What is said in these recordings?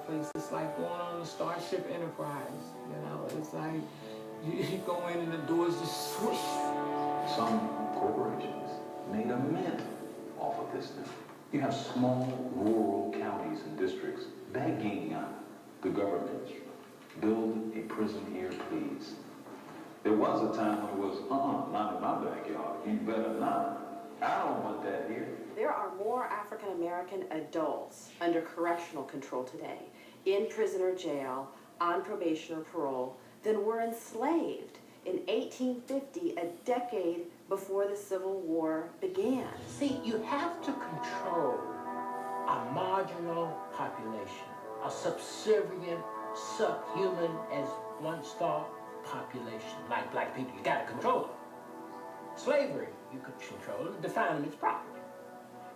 place. It's like going on a Starship Enterprise, you know? It's like you go in and the doors just swoosh. Some corporations made a mint off of this thing. You have small rural counties and districts begging the government, build a prison here, please. There was a time when it was, not in my backyard. You better not. I don't want that here. There are more African American adults under correctional control today, in prison or jail, on probation or parole, than were enslaved in 1850, a decade before the Civil War began. See, you have to control a marginal population, a subservient, subhuman, as once thought, population, like black people. You gotta control them. Slavery, you could control them, define them as property.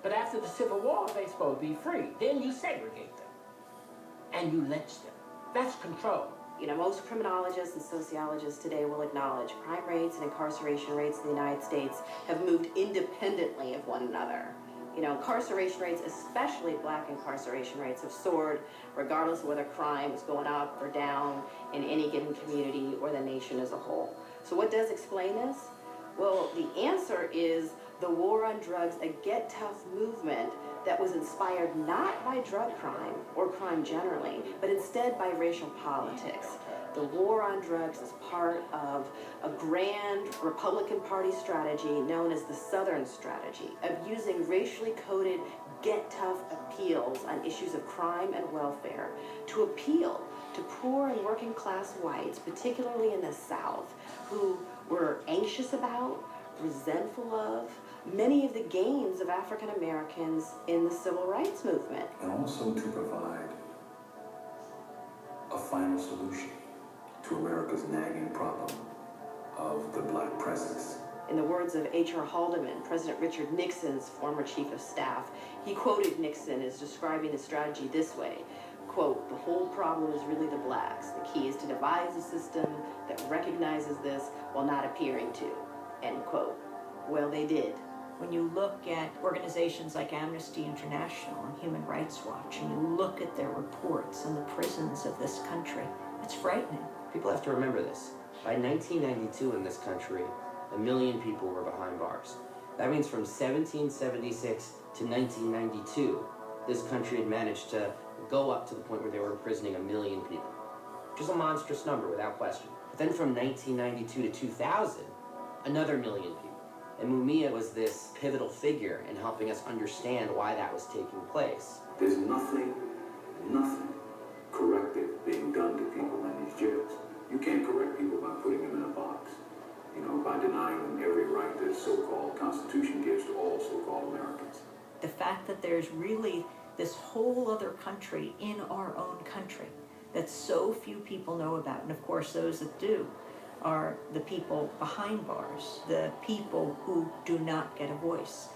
But after the Civil War, they're supposed to be free. Then you segregate them, and you lynch them. That's control. You know, most criminologists and sociologists today will acknowledge crime rates and incarceration rates in the United States have moved independently of one another. You know, incarceration rates, especially black incarceration rates, have soared regardless of whether crime is going up or down in any given community or the nation as a whole. So what does explain this? Well, the answer is the war on drugs, a Get Tough movement that was inspired not by drug crime or crime generally, but instead by racial politics. The war on drugs is part of a grand Republican Party strategy known as the Southern Strategy of using racially coded Get Tough appeals on issues of crime and welfare to appeal to poor and working class whites, particularly in the South, who were anxious about, resentful of, many of the gains of African Americans in the civil rights movement. And also to provide a final solution to America's nagging problem of the black presence. In the words of H.R. Haldeman, President Richard Nixon's former chief of staff, he quoted Nixon as describing the strategy this way, quote, "The whole problem is really the blacks. The key is to devise a system that recognizes this while not appearing to," end quote. Well, they did. When you look at organizations like Amnesty International and Human Rights Watch, and you look at their reports on the prisons of this country, it's frightening. People have to remember this. By 1992 in this country, 1 million people were behind bars. That means from 1776 to 1992, this country had managed to go up to the point where they were imprisoning 1 million people, which is a monstrous number without question. But then from 1992 to 2000, another 1 million people. And Mumia was this pivotal figure in helping us understand why that was taking place. There's nothing corrective being done to people in these jails. You can't correct people by putting them in a box, you know, by denying them every right that so-called Constitution gives to all so-called Americans. The fact that there's really this whole other country in our own country that so few people know about, and of course those that do, are the people behind bars, the people who do not get a voice.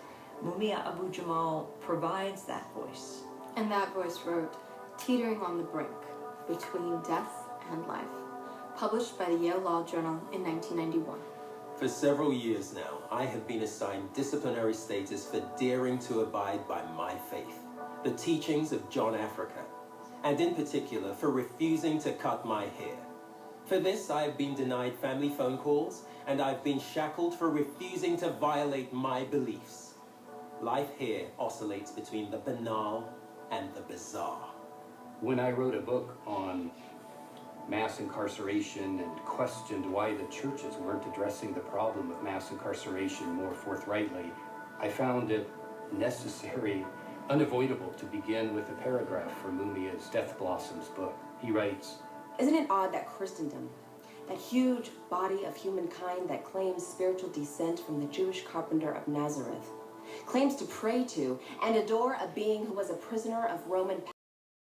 Mumia Abu-Jamal provides that voice. And that voice wrote, "Teetering on the brink, between death and life," published by the Yale Law Journal in 1991. For several years now, I have been assigned disciplinary status for daring to abide by my faith, the teachings of John Africa, and in particular for refusing to cut my hair. For this, I have been denied family phone calls, and I've been shackled for refusing to violate my beliefs. Life here oscillates between the banal and the bizarre. When I wrote a book on mass incarceration and questioned why the churches weren't addressing the problem of mass incarceration more forthrightly, I found it necessary, unavoidable, to begin with a paragraph from Mumia's Death Blossoms book. He writes, Isn't it odd that Christendom, that huge body of humankind that claims spiritual descent from the Jewish carpenter of Nazareth, claims to pray to and adore a being who was a prisoner of Roman